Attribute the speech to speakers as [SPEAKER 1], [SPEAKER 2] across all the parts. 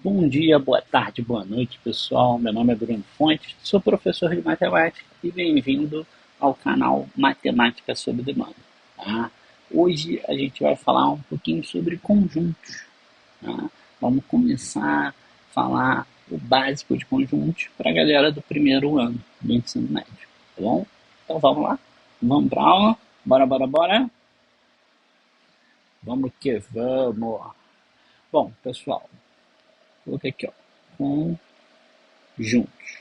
[SPEAKER 1] Bom dia, boa tarde, boa noite, pessoal. Meu nome é Bruno Fontes, sou professor de matemática e bem-vindo ao canal Matemática sob Demanda. Tá? Hoje a gente vai falar um pouquinho sobre conjuntos. Tá? Vamos começar a falar o básico de conjuntos para a galera do primeiro ano do ensino médio. Tá bom? Então vamos lá? Vamos para a aula? Bora, bora, bora? Vamos que vamos! Bom, pessoal, coloquei aqui, ó. Conjuntos.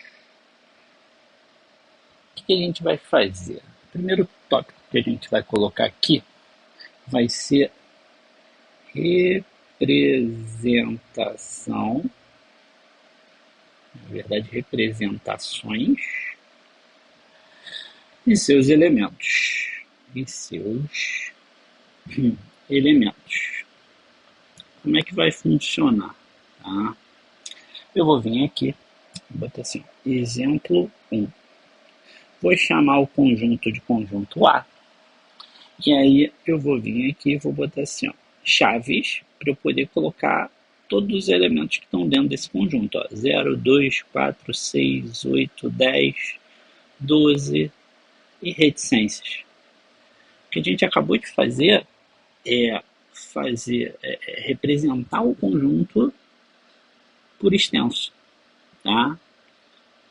[SPEAKER 1] O que a gente vai fazer? O primeiro tópico que a gente vai colocar aqui vai ser representação, na verdade, representações e seus elementos. E seus elementos. Como é que vai funcionar? Tá? Eu vou vir aqui, vou botar assim, exemplo 1. Vou chamar o conjunto de conjunto A. E aí eu vou vir aqui e vou botar assim, ó, chaves, para eu poder colocar todos os elementos que estão dentro desse conjunto. Ó, 0, 2, 4, 6, 8, 10, 12 e reticências. O que a gente acabou de fazer é representar o conjunto por extenso. Tá?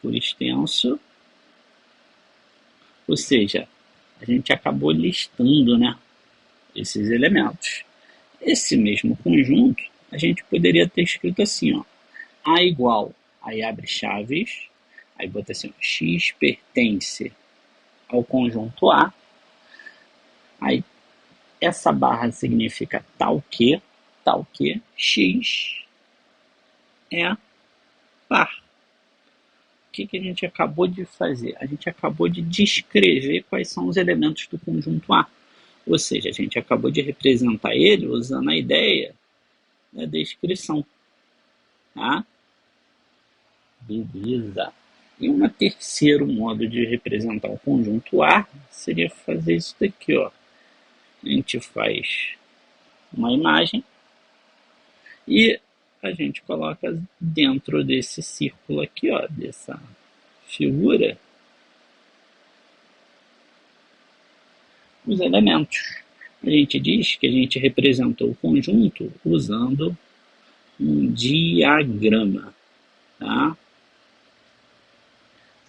[SPEAKER 1] Por extenso, ou seja, a gente acabou listando, né, esses elementos. Esse mesmo conjunto, a gente poderia ter escrito assim, ó, A igual, aí abre chaves, aí bota assim, ó, X pertence ao conjunto A, aí essa barra significa tal que, X é par. O que a gente acabou de fazer? A gente acabou de descrever quais são os elementos do conjunto A. Ou seja, a gente acabou de representar ele usando a ideia da descrição. Tá? Beleza. E um terceiro modo de representar o conjunto A seria fazer isso daqui, ó. A gente faz uma imagem e a gente coloca dentro desse círculo aqui, ó, dessa figura, os elementos. A gente diz que a gente representou o conjunto usando um diagrama, tá?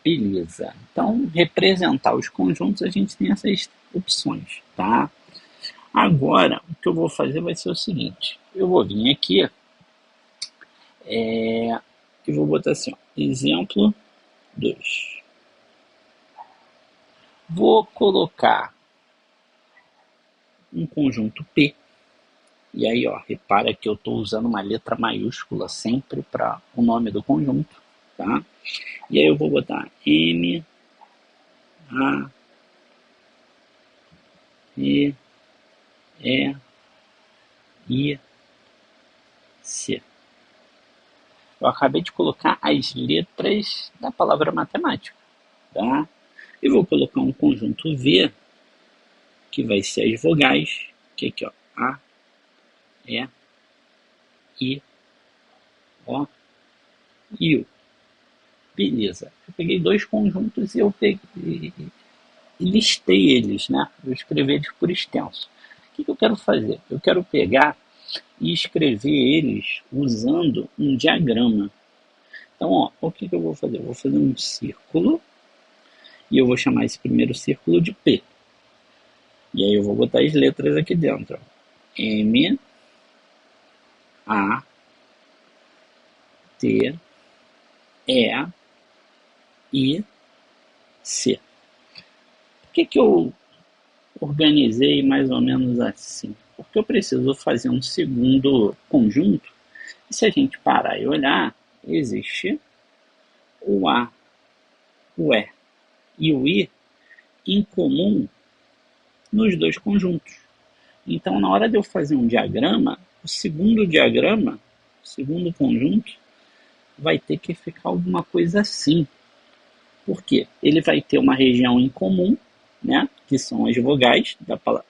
[SPEAKER 1] Beleza. Então, representar os conjuntos, a gente tem essas opções, tá? Agora, o que eu vou fazer vai ser o seguinte. Eu vou vir aqui e vou botar assim, ó, exemplo 2. Vou colocar um conjunto P. E aí, ó, repara que eu estou usando uma letra maiúscula sempre para o nome do conjunto, tá? E aí eu vou botar M, A, E, E, I, C. Eu acabei de colocar as letras da palavra matemática, tá? E vou colocar um conjunto V, que vai ser as vogais, que é aqui, ó, A, E, I, O e U. Beleza. Eu peguei dois conjuntos e eu peguei e listei eles, né? Eu escrevi eles por extenso. O que eu quero fazer? Eu quero pegar e escrever eles usando um diagrama. Então, ó, o que eu vou fazer? Eu vou fazer um círculo e eu vou chamar esse primeiro círculo de P. E aí eu vou botar as letras aqui dentro. Ó. M, A, T, E, I, C. Por que eu organizei mais ou menos assim? Porque eu preciso fazer um segundo conjunto. E se a gente parar e olhar, existe o A, o E e o I em comum nos dois conjuntos. Então, na hora de eu fazer um diagrama, o segundo conjunto, vai ter que ficar alguma coisa assim. Por quê? Ele vai ter uma região em comum, né, que são as vogais da palavra.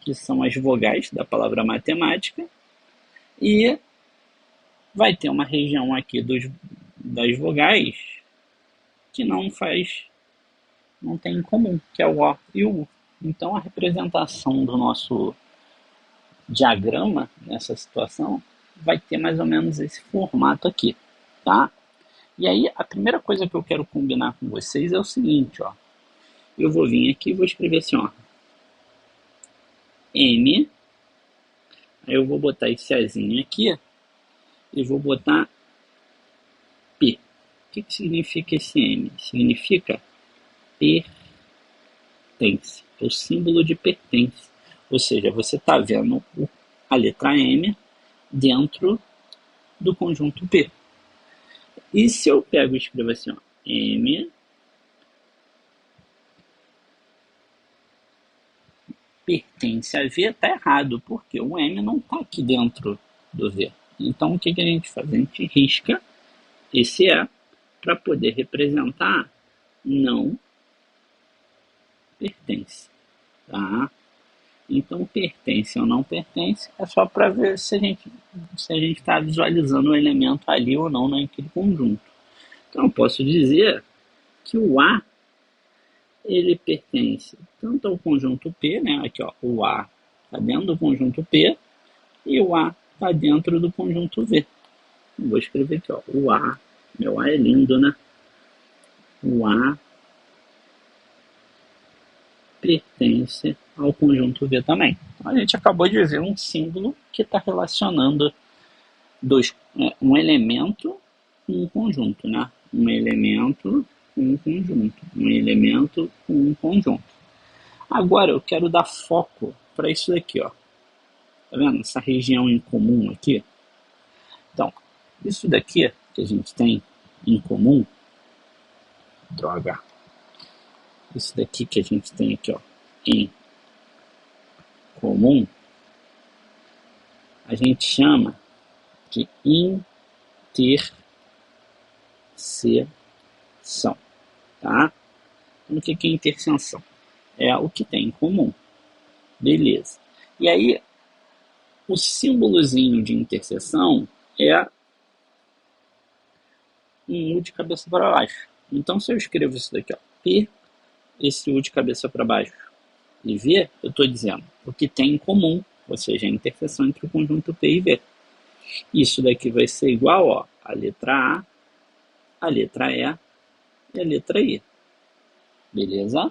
[SPEAKER 1] Que são as vogais da palavra matemática, E vai ter uma região aqui das vogais que não tem em comum, que é o O e o U. Então a representação do nosso diagrama nessa situação vai ter mais ou menos esse formato aqui, tá? E aí a primeira coisa que eu quero combinar com vocês é o seguinte, ó. Eu vou vir aqui e vou escrever assim, ó. M, aí eu vou botar esse Azinho aqui e vou botar P. O que significa esse M? Significa pertence, é o símbolo de pertence. Ou seja, você está vendo a letra M dentro do conjunto P. E se eu pego e escrevo assim, ó, M pertence a V, está errado, porque o M não está aqui dentro do V. Então, o que a gente faz? A gente risca esse E para poder representar não pertence. Tá? Então, pertence ou não pertence é só para ver se a gente está visualizando o elemento ali ou não naquele conjunto. Então, eu posso dizer que o A ele pertence tanto ao conjunto P, né? Aqui, ó, o A está dentro do conjunto P e o A está dentro do conjunto V. Vou escrever aqui, ó, o A. Meu A é lindo, né? O A pertence ao conjunto V também. Então, a gente acabou de ver um símbolo que está relacionando um elemento com um conjunto, né? Um elemento com um conjunto. Um elemento com um conjunto. Agora eu quero dar foco para isso daqui, ó. Tá vendo? Essa região em comum aqui. Então, isso daqui que a gente tem em comum, droga, isso daqui que a gente tem aqui, ó, em comum, a gente chama de interseção, tá? Então, o que é interseção? É o que tem em comum, beleza. E aí, o símbolozinho de interseção é um U de cabeça para baixo. Então, se eu escrevo isso daqui, ó, P, esse U de cabeça para baixo, e V, eu estou dizendo o que tem em comum, ou seja, a interseção entre o conjunto P e V. Isso daqui vai ser igual, ó, a letra a letra E e a letra I. Beleza?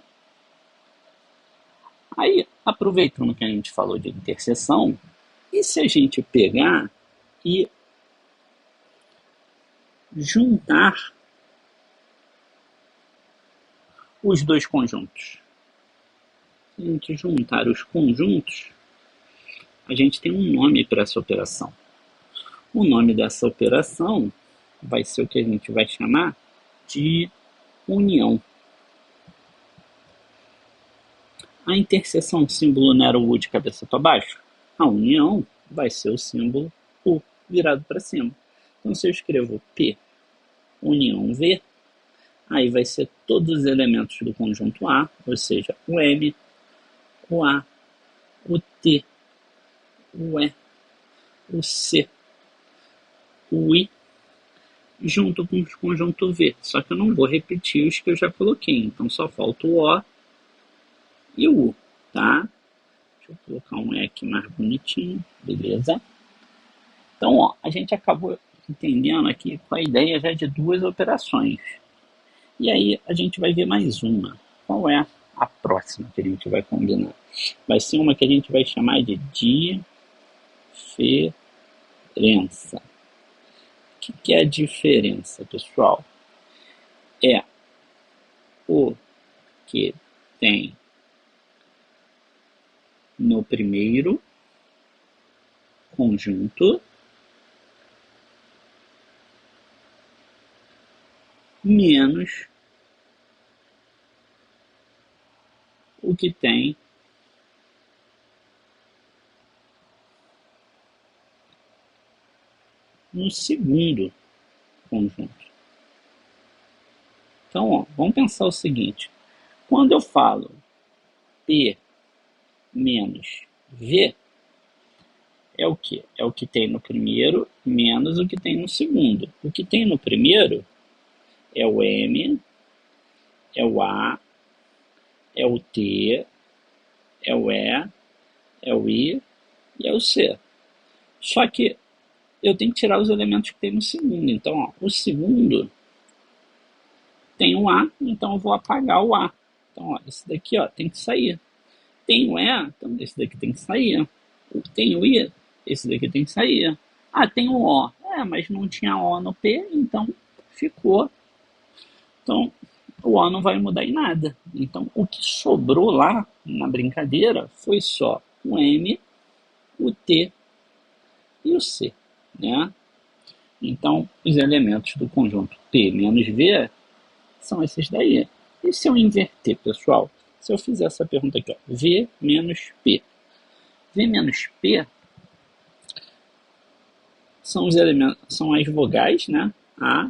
[SPEAKER 1] Aí, aproveitando que a gente falou de interseção, e se a gente pegar e juntar os dois conjuntos? Se a gente juntar os conjuntos, a gente tem um nome para essa operação. O nome dessa operação vai ser o que a gente vai chamar de união. A interseção, símbolo não era o U de cabeça para baixo? A união vai ser o símbolo U virado para cima. Então, se eu escrevo P união V, aí vai ser todos os elementos do conjunto A, ou seja, o M, o A, o T, o E, o C, o I, junto com o conjunto V. Só que eu não vou repetir os que eu já coloquei, então só falta o O e o U, tá? Deixa eu colocar um E aqui mais bonitinho, beleza? Então, ó, a gente acabou entendendo aqui com a ideia já de duas operações. E aí a gente vai ver mais uma. Qual é a próxima que a gente vai combinar? Vai ser uma que a gente vai chamar de diferença. O que é a diferença, pessoal? É o que tem no primeiro conjunto menos o que tem no segundo conjunto. Então, ó, vamos pensar o seguinte. Quando eu falo P menos V, é o quê? É o que tem no primeiro menos o que tem no segundo. O que tem no primeiro é o M, é o A, é o T, é o E, é o I e é o C. Só que eu tenho que tirar os elementos que tem no segundo. Então, ó, o segundo tem o A, então eu vou apagar o A. Então, ó, esse daqui ó, tem que sair. Tem o E, então esse daqui tem que sair. Tem o I, esse daqui tem que sair. Ah, tem o O. Mas não tinha O no P, então ficou. Então, o O não vai mudar em nada. Então, o que sobrou lá na brincadeira foi só o M, o T e o C, né? Então, os elementos do conjunto P menos V são esses daí. E se eu inverter, pessoal? Se eu fizer essa pergunta aqui, ó, V menos P. V menos P são os elementos, são as vogais, né? A,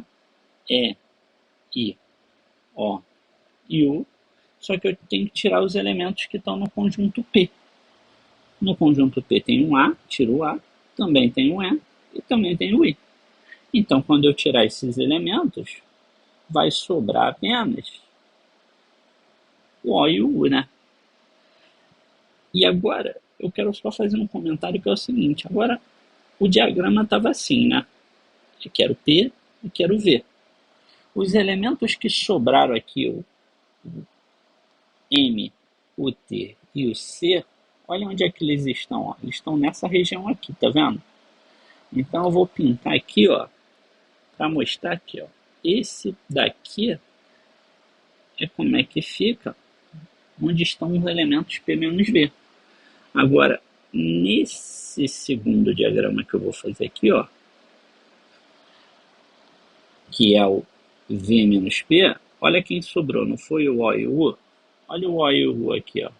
[SPEAKER 1] E, I, O e U. Só que eu tenho que tirar os elementos que estão no conjunto P. No conjunto P tem um A, tiro o A, também tem um E e também tem o I. Então, quando eu tirar esses elementos, vai sobrar apenas o O e o U, né? E agora, eu quero só fazer um comentário que é o seguinte. Agora, o diagrama estava assim, né? Eu quero P e quero V. Os elementos que sobraram aqui, o M, o T e o C, olha onde é que eles estão. Ó. Eles estão nessa região aqui, tá vendo? Então eu vou pintar aqui, ó, para mostrar aqui, ó. Esse daqui é como é que fica, onde estão os elementos P menos V. Agora, nesse segundo diagrama que eu vou fazer aqui, ó, que é o V menos P, olha quem sobrou, não foi o O e o U? Olha o O e o U aqui, ó.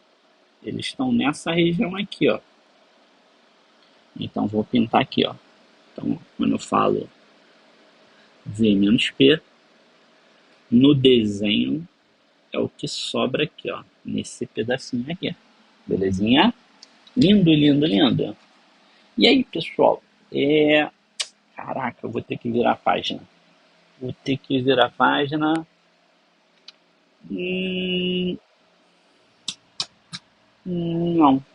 [SPEAKER 1] Eles estão nessa região aqui, ó. Então, vou pintar aqui, ó. Então, quando eu falo V menos P, no desenho é o que sobra aqui, ó. Nesse pedacinho aqui. Belezinha? Lindo, lindo, lindo. E aí, pessoal? Caraca, eu vou ter que virar a página. Vou ter que virar a página.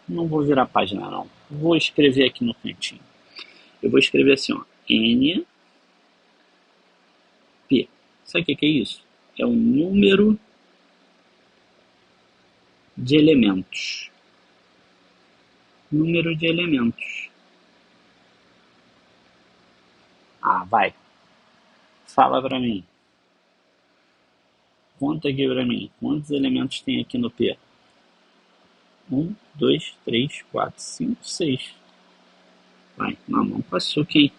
[SPEAKER 1] Não vou virar a página, não. Vou escrever aqui no cantinho. Eu vou escrever assim, ó. N, P. Sabe o que é isso? É o número de elementos. Número de elementos. Ah, vai. Fala pra mim. Conta aqui pra mim. Quantos elementos tem aqui no P? 1, 2, 3, 4, 5, 6. Vai, mamão com açúcar, hein?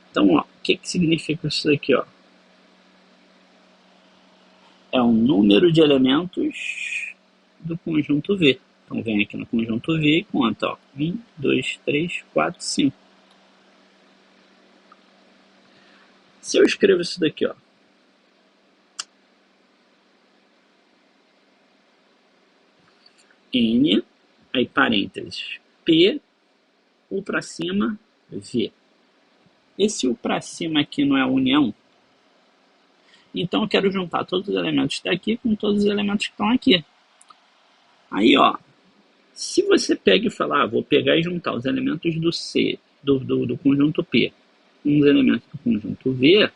[SPEAKER 1] Então, ó, o que significa isso daqui, ó? É o número de elementos do conjunto V. Então, vem aqui no conjunto V e conta, ó. 1, 2, 3, 4, 5. Se eu escrevo isso daqui, ó. N, aí parênteses, P, U para cima, V. Esse U para cima aqui não é a união? Então eu quero juntar todos os elementos daqui com todos os elementos que estão aqui. Aí, ó, se você pega e fala, vou pegar e juntar os elementos do C, do conjunto P, com os elementos do conjunto V,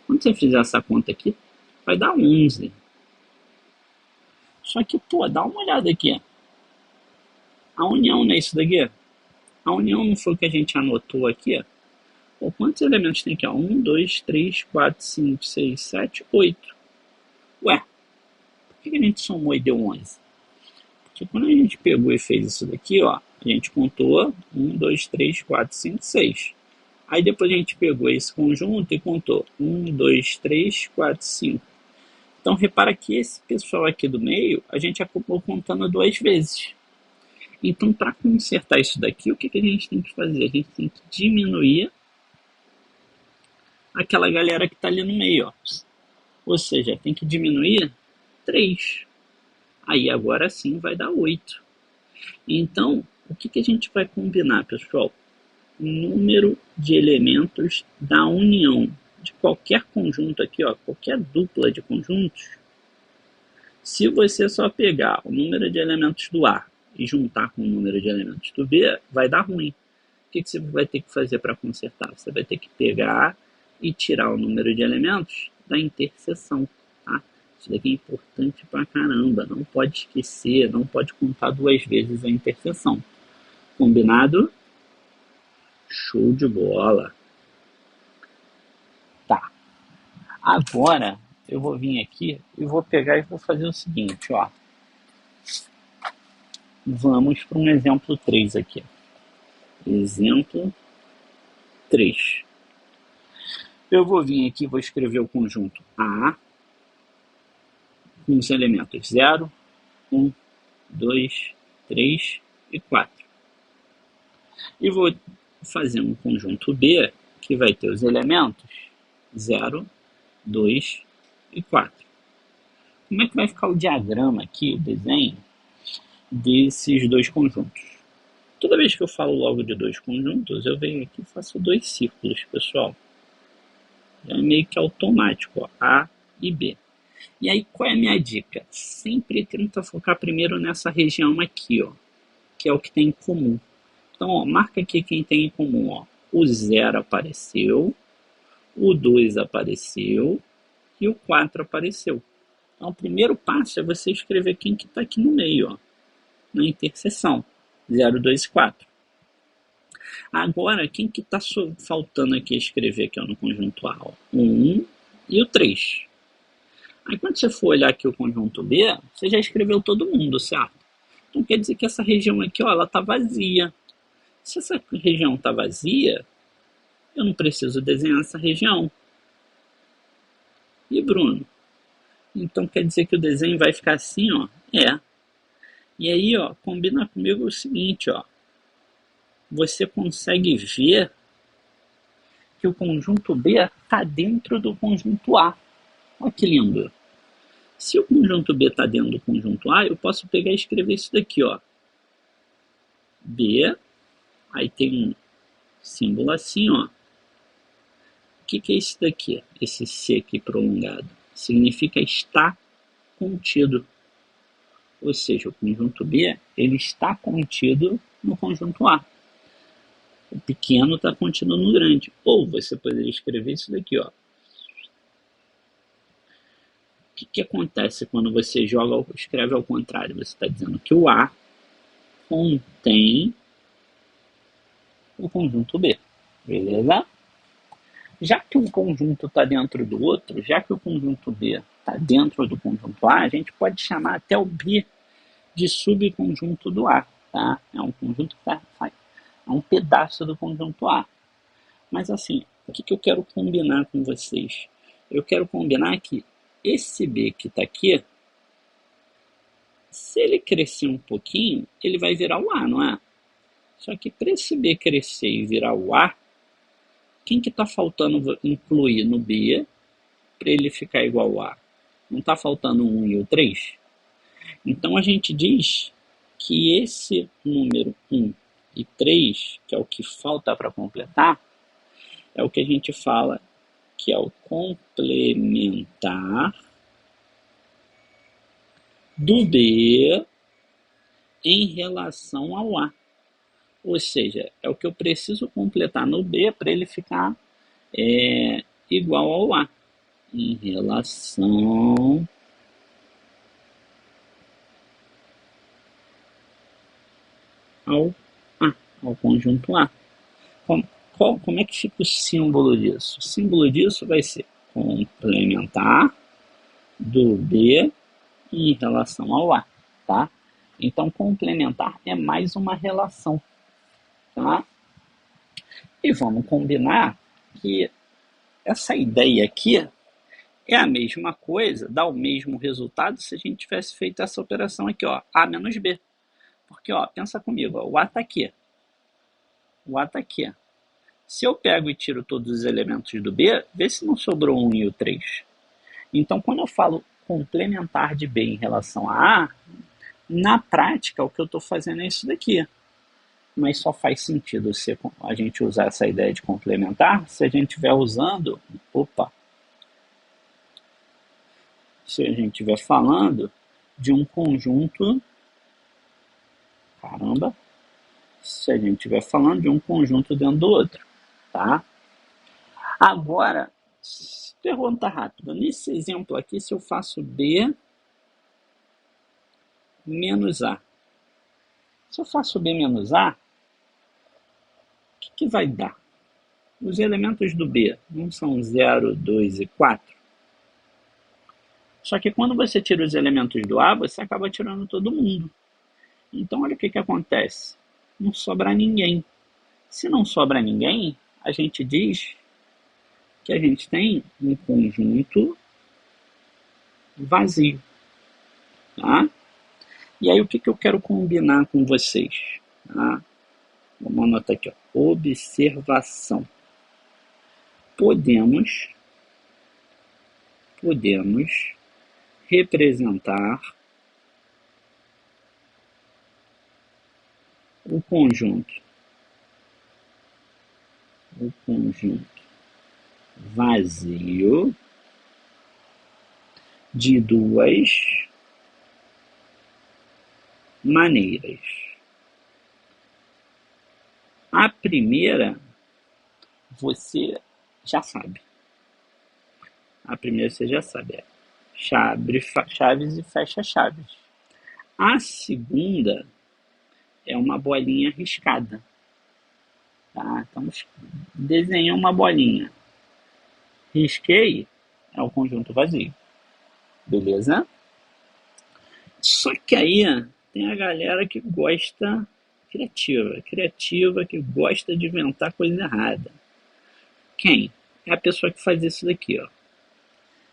[SPEAKER 1] quando você fizer essa conta aqui, vai dar 11. Só que, pô, dá uma olhada aqui. A união não é isso daqui? A união não foi o que a gente anotou aqui? Pô, quantos elementos tem aqui? 1, 2, 3, 4, 5, 6, 7, 8. Ué, por que a gente somou e deu 11? Porque quando a gente pegou e fez isso daqui, ó, a gente contou 1, 2, 3, 4, 5, 6. Aí depois a gente pegou esse conjunto e contou 1, 2, 3, 4, 5. Então repara que esse pessoal aqui do meio, a gente acabou contando 2 vezes. Então, para consertar isso daqui, o que a gente tem que fazer? A gente tem que diminuir aquela galera que está ali no meio, ó. Ou seja, tem que diminuir 3. Aí agora sim vai dar 8. Então, o que a gente vai combinar, pessoal? O número de elementos da união de qualquer conjunto aqui, ó, qualquer dupla de conjuntos. Se você só pegar o número de elementos do A e juntar com o número de elementos do B, vai dar ruim. O que você vai ter que fazer para consertar? Você vai ter que pegar e tirar o número de elementos da interseção. Tá? Isso daqui é importante pra caramba. Não pode esquecer, não pode contar duas vezes a interseção. Combinado? Show de bola. Tá. Agora eu vou vir aqui e vou pegar e vou fazer o seguinte, ó. Vamos para um exemplo 3 aqui. Exemplo 3. Eu vou vir aqui e vou escrever o conjunto A com os elementos 0, 1, 2, 3 e 4. E vou fazer um conjunto B que vai ter os elementos 0, 2 e 4. Como é que vai ficar o diagrama aqui, o desenho desses dois conjuntos? Toda vez que eu falo logo de dois conjuntos, eu venho aqui e faço dois círculos, pessoal. É meio que automático, ó, A e B. E aí, qual é a minha dica? Sempre tenta focar primeiro nessa região aqui, ó, que é o que tem em comum. Então, ó, marca aqui quem tem em comum. Ó. O 0 apareceu, o 2 apareceu e o 4 apareceu. Então, o primeiro passo é você escrever quem que está aqui no meio, ó, na interseção. 0, 2 e 4. Agora, quem que está faltando aqui escrever aqui, ó, no conjunto A? Ó? O 1 e o 3. Aí quando você for olhar aqui o conjunto B, você já escreveu todo mundo, certo? Então quer dizer que essa região aqui, ó, ela está vazia. Se essa região está vazia, eu não preciso desenhar essa região. E Bruno? Então quer dizer que o desenho vai ficar assim, ó? É. E aí, ó, combina comigo o seguinte, ó. Você consegue ver que o conjunto B está dentro do conjunto A. Olha que lindo. Se o conjunto B está dentro do conjunto A, eu posso pegar e escrever isso daqui, ó. B, aí tem um símbolo assim, ó. O que é isso daqui? Esse C aqui prolongado. Significa estar contido. Ou seja, o conjunto B, ele está contido no conjunto A. O pequeno está contido no grande. Ou você poderia escrever isso daqui, ó. O que acontece quando você escreve ao contrário? Você está dizendo que o A contém o conjunto B. Beleza? Já que um conjunto está dentro do outro, já que o conjunto B está dentro do conjunto A, a gente pode chamar até o B de subconjunto do A. Tá? É um conjunto que é um pedaço do conjunto A. Mas assim, o que eu quero combinar com vocês? Eu quero combinar que esse B que está aqui, se ele crescer um pouquinho, ele vai virar o A, não é? Só que para esse B crescer e virar o A, quem que está faltando incluir no B para ele ficar igual ao A? Não está faltando o 1 e o 3? Então a gente diz que esse número 1 e 3, que é o que falta para completar, é o que a gente fala que é o complementar do B em relação ao A. Ou seja, é o que eu preciso completar no B para ele ficar igual ao A. Em relação ao A, ao conjunto A. Como é que fica o símbolo disso? O símbolo disso vai ser complementar do B em relação ao A, tá? Então, complementar é mais uma relação, tá? E vamos combinar que essa ideia aqui é a mesma coisa, dá o mesmo resultado se a gente tivesse feito essa operação aqui, ó, A menos B. Porque, ó, pensa comigo, ó, o A está aqui. O A está aqui. Se eu pego e tiro todos os elementos do B, vê se não sobrou o 1 e o 3. Então, quando eu falo complementar de B em relação a A, na prática, o que eu estou fazendo é isso daqui. mas só faz sentido a gente usar essa ideia de complementar se a gente estiver usando, se a gente estiver falando de um conjunto, se a gente estiver falando de um conjunto dentro do outro, tá? Agora, pergunta rápida, nesse exemplo aqui, se eu faço B menos A, se eu faço B menos A, o que vai dar? Os elementos do B não são 0, 2 e 4? Só que quando você tira os elementos do A, você acaba tirando todo mundo. Então, olha o que acontece. Não sobra ninguém. Se não sobra ninguém, a gente diz que a gente tem um conjunto vazio. Tá? E aí, o que eu quero combinar com vocês? Tá? Vamos anotar aqui. Ó. Observação. Podemos representar o conjunto vazio de duas maneiras. A primeira, você já sabe. É chaves e fecha chaves. A segunda é uma bolinha riscada. Tá? Então, desenhei uma bolinha. Risquei, é o conjunto vazio. Beleza? Só que aí tem a galera que gosta criativa, que gosta de inventar coisa errada. Quem? É a pessoa que faz isso daqui, ó.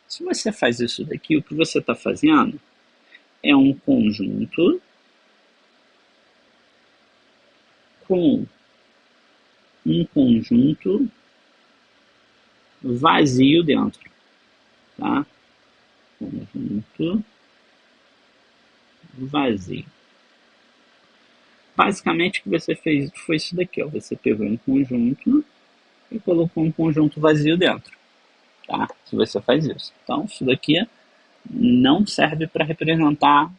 [SPEAKER 1] Se você faz isso daqui, o que você está fazendo é um conjunto com um conjunto vazio dentro, tá? Conjunto vazio. Basicamente o que você fez foi isso daqui, ó. Você pegou um conjunto e colocou um conjunto vazio dentro, tá? Se você faz isso. Então isso daqui não serve para representar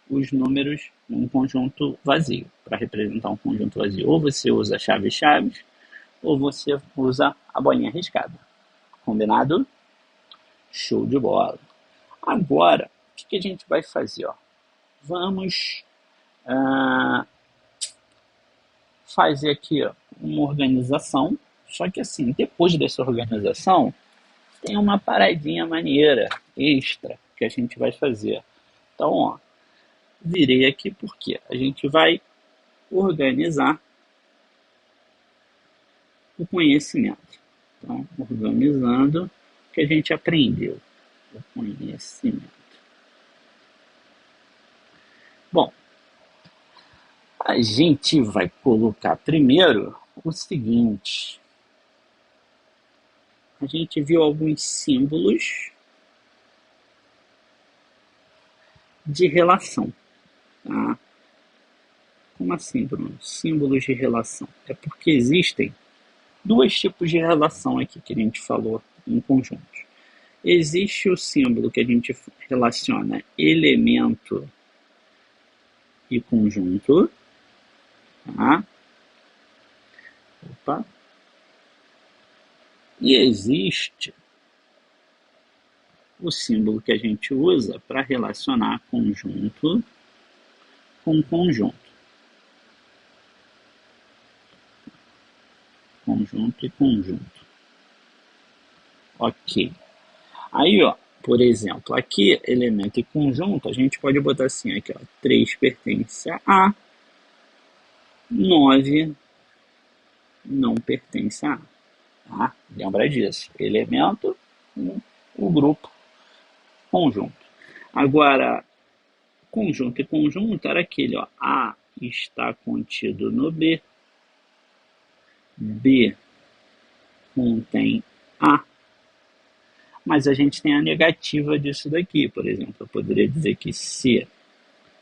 [SPEAKER 1] os números num conjunto vazio. Para representar um conjunto vazio, ou você usa chaves, ou você usa a bolinha riscada. Combinado? Show de bola. Agora, o que a gente vai fazer? Ó? Vamos fazer aqui uma organização, só que assim, depois dessa organização, tem uma paradinha maneira, extra, que a gente vai fazer. Então, ó, virei aqui porque a gente vai organizar o conhecimento. Então, organizando o que a gente aprendeu. O conhecimento. Bom, a gente vai colocar primeiro o seguinte. A gente viu alguns símbolos de relação. Tá? Como assim, Bruno? Símbolos de relação. É porque existem dois tipos de relação aqui que a gente falou em conjunto. Existe o símbolo que a gente relaciona elemento e conjunto. Tá? E existe o símbolo que a gente usa para relacionar conjunto com conjunto. Conjunto e conjunto. Ok. Aí, ó, por exemplo, aqui, elemento e conjunto, a gente pode botar assim, aqui, ó, 3 pertence a A, 9 não pertence a A. Tá? Lembra disso. Elemento, o grupo, conjunto. Agora, conjunto e conjunto era aquele, ó, A está contido no B, B contém A, mas a gente tem a negativa disso daqui, por exemplo, eu poderia dizer que C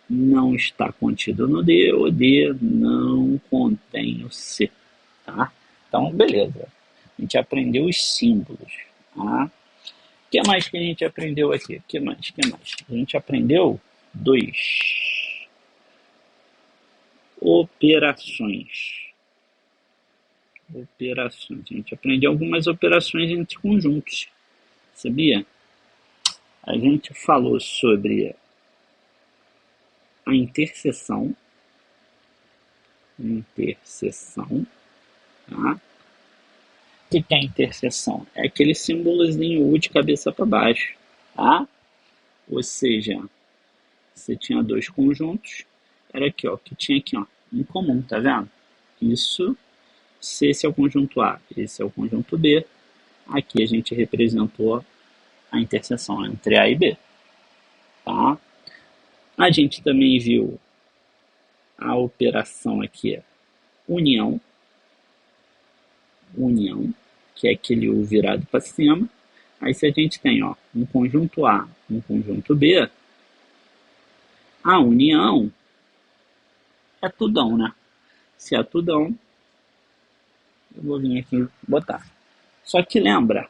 [SPEAKER 1] não está contido no D, o D não contém o C, tá? Então, beleza. A gente aprendeu os símbolos, tá? O que mais que a gente aprendeu aqui? O que mais? A gente aprendeu operações. Operações. A gente aprendeu algumas operações entre conjuntos, sabia? A gente falou sobre a interseção, tá? O que é interseção? É aquele símbolozinho U de cabeça para baixo, tá? Ou seja, você tinha dois conjuntos, era aqui, ó, que tinha aqui, ó, em comum, tá vendo? Isso, se esse é o conjunto A, esse é o conjunto B, aqui a gente representou a interseção entre A e B, tá? A gente também viu a operação aqui, união, que é aquele U virado para cima. Aí se a gente tem, ó, um conjunto A, um conjunto B, a união é tudão, né? Se é tudão, eu vou vir aqui botar. Só que lembra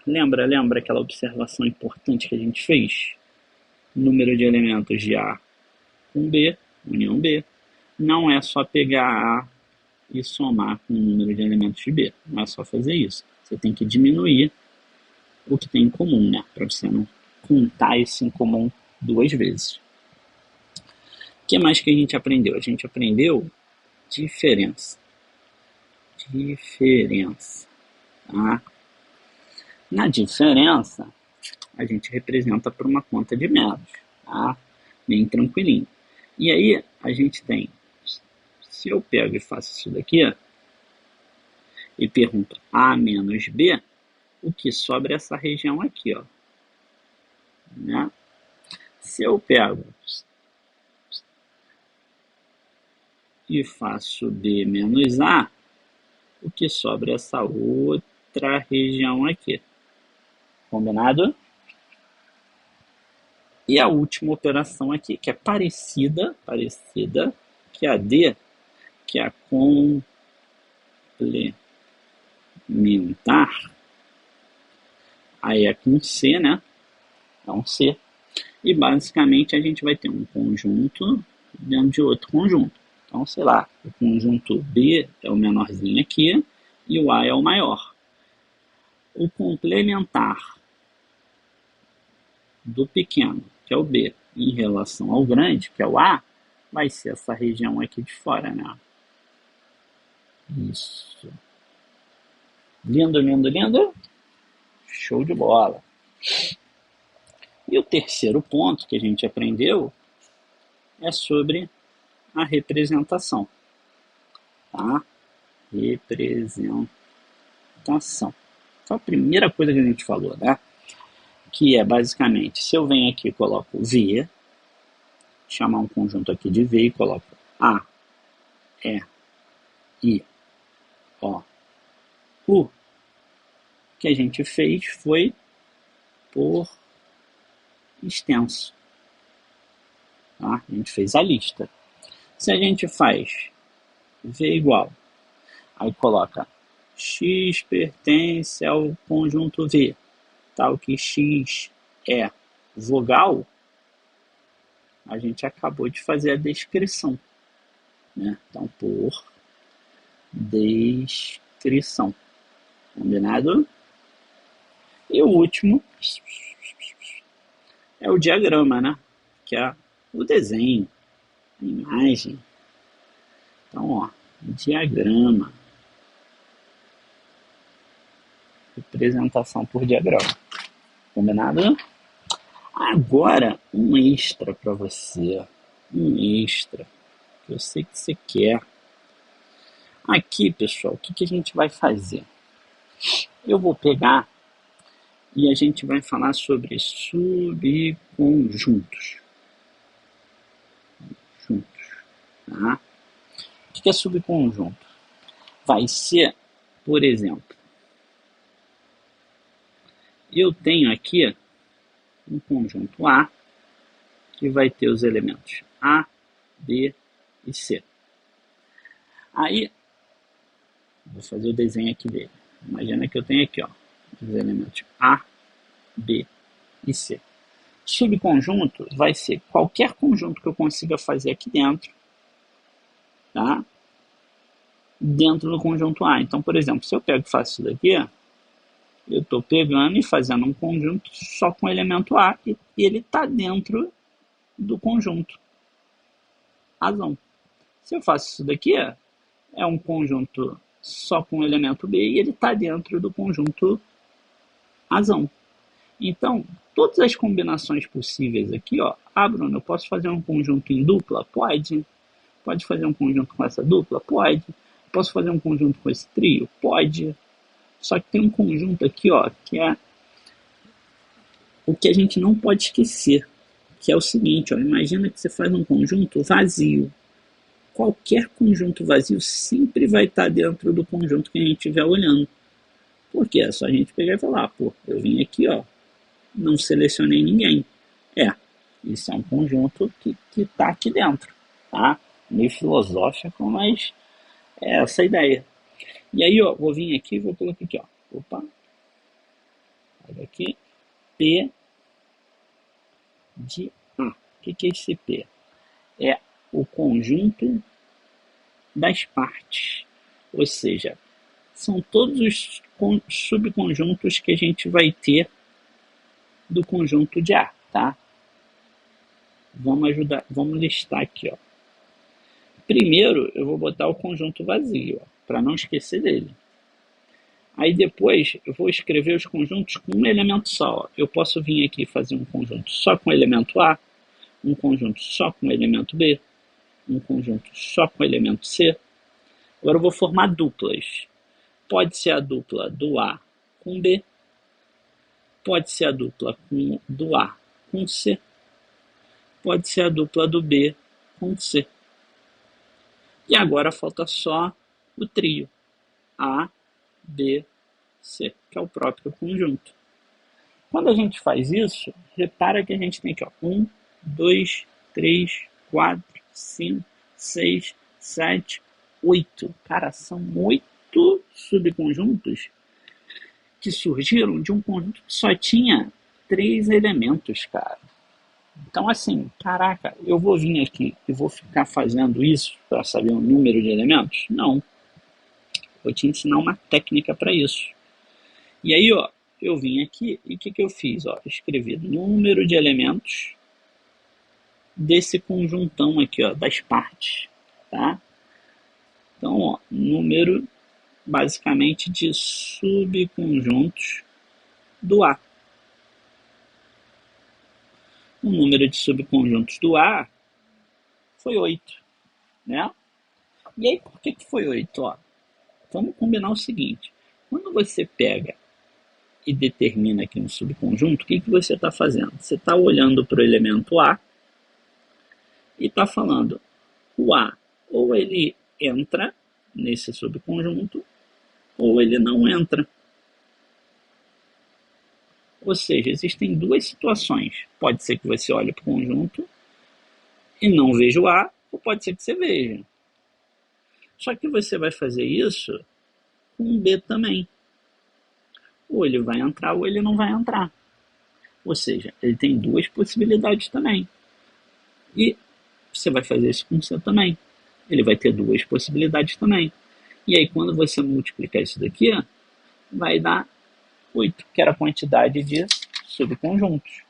[SPEAKER 1] aquela observação importante que a gente fez? Número de elementos de A com B, união B. Não é só pegar A e somar com o número de elementos de B. Não é só fazer isso. Você tem que diminuir o que tem em comum, né? Para você não contar esse em comum duas vezes. O que mais que a gente aprendeu? A gente aprendeu diferença. Tá? Na diferença, a gente representa por uma conta de metros, tá? Bem tranquilinho. E aí, a gente tem, se eu pego e faço isso daqui, e pergunto A menos B, o que sobra é essa região aqui, ó. Né? Se eu pego e faço B menos A, o que sobra é essa outra região aqui. Combinado? E a última operação aqui, que é parecida, que é a D, que é a complementar. Aí é com C, né? É um C. E basicamente a gente vai ter um conjunto dentro de outro conjunto. Então, sei lá, o conjunto B é o menorzinho aqui e o A é o maior. O complementar do pequeno, que é o B, em relação ao grande, que é o A, vai ser essa região aqui de fora, né? Isso. Lindo, lindo, lindo. Show de bola. E o terceiro ponto que a gente aprendeu é sobre a representação. Tá? Representação. Foi a primeira coisa que a gente falou, né? Que é basicamente, se eu venho aqui e coloco V, chamar um conjunto aqui de V e coloco A, E, I, O, U, o que a gente fez foi por extenso. Tá? A gente fez a lista. Se a gente faz V igual, aí coloca X pertence ao conjunto V, tal que X é vogal, a gente acabou de fazer a descrição. Né? Então, por descrição. Combinado? E o último é o diagrama, né? Que é o desenho, a imagem. Então, ó, diagrama. Representação por diagrama. Combinado? Agora, um extra para você. Um extra. Que eu sei que você quer. Aqui, pessoal, o que a gente vai fazer? Eu vou pegar e a gente vai falar sobre subconjuntos. Tá? O que é subconjunto? Vai ser, por exemplo, eu tenho aqui um conjunto A que vai ter os elementos A, B e C. Aí, vou fazer o desenho aqui dele. Imagina que eu tenho aqui, ó, os elementos A, B e C. Subconjunto vai ser qualquer conjunto que eu consiga fazer aqui dentro, tá? Dentro do conjunto A. Então, por exemplo, se eu pego e faço isso daqui, eu estou pegando e fazendo um conjunto só com o elemento A e ele está dentro do conjunto Azão. Se eu faço isso daqui, é um conjunto só com o elemento B e ele está dentro do conjunto Azão. Então, todas as combinações possíveis aqui, ó, Bruno, eu posso fazer um conjunto em dupla? Pode. Pode fazer um conjunto com essa dupla? Pode. Posso fazer um conjunto com esse trio? Pode. Só que tem um conjunto aqui, ó, que é o que a gente não pode esquecer, que é o seguinte, ó, imagina que você faz um conjunto vazio. Qualquer conjunto vazio sempre vai estar dentro do conjunto que a gente estiver olhando. Por quê? É só a gente pegar e falar, pô, eu vim aqui, ó, não selecionei ninguém. Isso é um conjunto que está aqui dentro, tá? Meio filosófico, mas é essa a ideia. E aí, ó, vou vir aqui e vou colocar aqui, ó. Opa. Olha aqui. P de A. O que é esse P? É o conjunto das partes. Ou seja, são todos os subconjuntos que a gente vai ter do conjunto de A, tá? Vamos listar aqui, ó. Primeiro, eu vou botar o conjunto vazio, para não esquecer dele. Aí depois, eu vou escrever os conjuntos com um elemento só. Ó. Eu posso vir aqui e fazer um conjunto só com o elemento A, um conjunto só com o elemento B, um conjunto só com o elemento C. Agora eu vou formar duplas. Pode ser a dupla do A com B, pode ser a dupla do A com C, pode ser a dupla do B com C. E agora falta só o trio A, B, C, que é o próprio conjunto. Quando a gente faz isso, repara que a gente tem aqui, ó, 1, 2, 3, 4, 5, 6, 7, 8. Cara, são 8 subconjuntos que surgiram de um conjunto que só tinha 3 elementos, cara. Então, assim, caraca, eu vou vir aqui e vou ficar fazendo isso para saber o número de elementos? Não. Vou te ensinar uma técnica para isso. E aí, ó, eu vim aqui e o que eu fiz? Ó, escrevi número de elementos desse conjuntão aqui, ó, das partes, tá? Então, ó, número basicamente de subconjuntos do A. O número de subconjuntos do A foi 8, né? E aí, por que foi 8? Ó, vamos combinar o seguinte. Quando você pega e determina aqui um subconjunto, o que você está fazendo? Você está olhando para o elemento A e está falando, o A ou ele entra nesse subconjunto ou ele não entra. Ou seja, existem duas situações. Pode ser que você olhe para o conjunto e não veja o A, ou pode ser que você veja. Só que você vai fazer isso com o B também. Ou ele vai entrar ou ele não vai entrar. Ou seja, ele tem duas possibilidades também. E você vai fazer isso com o C também. Ele vai ter duas possibilidades também. E aí, quando você multiplicar isso daqui, vai dar 8, que era a quantidade de subconjuntos.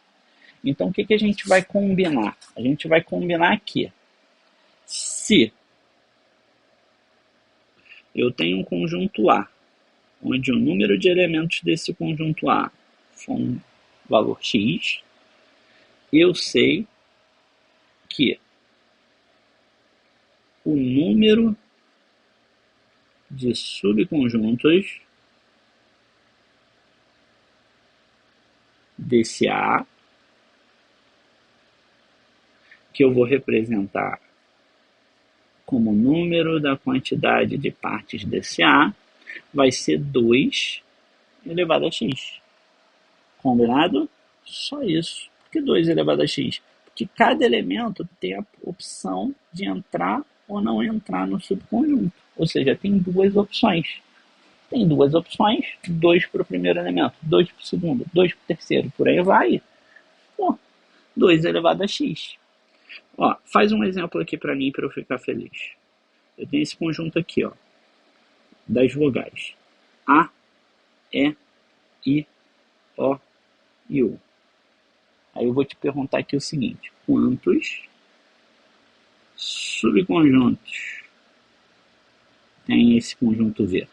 [SPEAKER 1] Então, o que a gente vai combinar? A gente vai combinar aqui. Se eu tenho um conjunto A, onde o número de elementos desse conjunto A for um valor X, eu sei que o número de subconjuntos desse A, que eu vou representar como número da quantidade de partes desse A, vai ser 2 elevado a x. Combinado? Só isso. Por que 2 elevado a x? que cada elemento tem a opção de entrar ou não entrar no subconjunto. Ou seja, tem duas opções. Tem duas opções, 2 para o primeiro elemento, 2 para o segundo, 2 para o terceiro, por aí vai. Pô, 2 elevado a x. Ó, faz um exemplo aqui para mim para eu ficar feliz. Eu tenho esse conjunto aqui, ó, das vogais. A, E, I, O e U. Aí eu vou te perguntar aqui o seguinte: quantos subconjuntos tem esse conjunto V?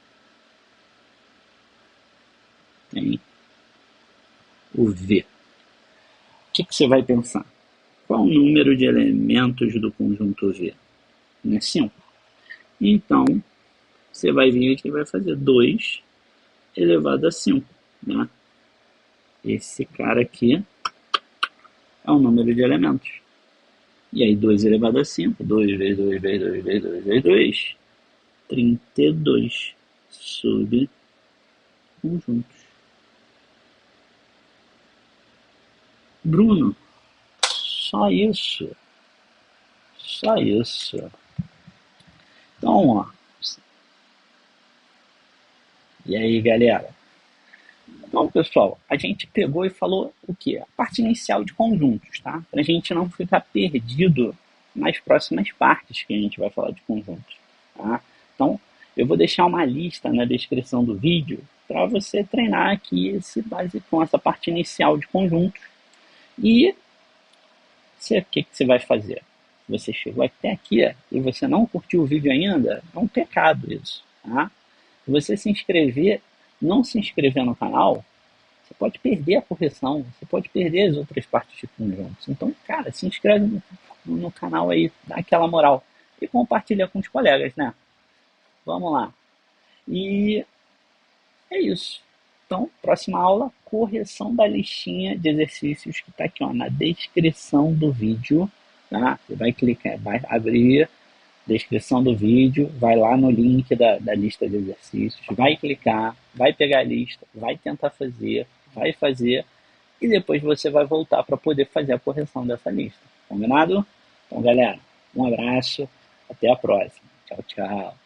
[SPEAKER 1] Tem o V. O que você vai pensar? Qual o número de elementos do conjunto V? Não é 5. Então, você vai vir aqui e vai fazer 2 elevado a 5. Né? Esse cara aqui é o número de elementos. E aí 2 elevado a 5, 2 vezes 2 vezes 2 vezes 2 vezes 2, 32 subconjuntos. Bruno, só isso. Só isso. Então, ó. E aí, galera? Então, pessoal, a gente pegou e falou o quê? A parte inicial de conjuntos, tá? Pra gente não ficar perdido nas próximas partes que a gente vai falar de conjuntos, tá? Então, eu vou deixar uma lista na descrição do vídeo para você treinar aqui esse básico com essa parte inicial de conjuntos. E o que você vai fazer? Você chegou até aqui e você não curtiu o vídeo ainda, é um pecado isso, tá? Se você se inscrever, não se inscrever no canal, você pode perder a correção, você pode perder as outras partes de conjuntos. Então, cara, se inscreve no canal aí, dá aquela moral. E compartilha com os colegas, né? Vamos lá. E é isso. Então, próxima aula, correção da listinha de exercícios que está aqui ó, na descrição do vídeo. Tá? Você vai clicar, vai abrir descrição do vídeo, vai lá no link da lista de exercícios, vai clicar, vai pegar a lista, vai tentar fazer, vai fazer e depois você vai voltar para poder fazer a correção dessa lista. Combinado? Então, galera, um abraço, até a próxima. Tchau, tchau.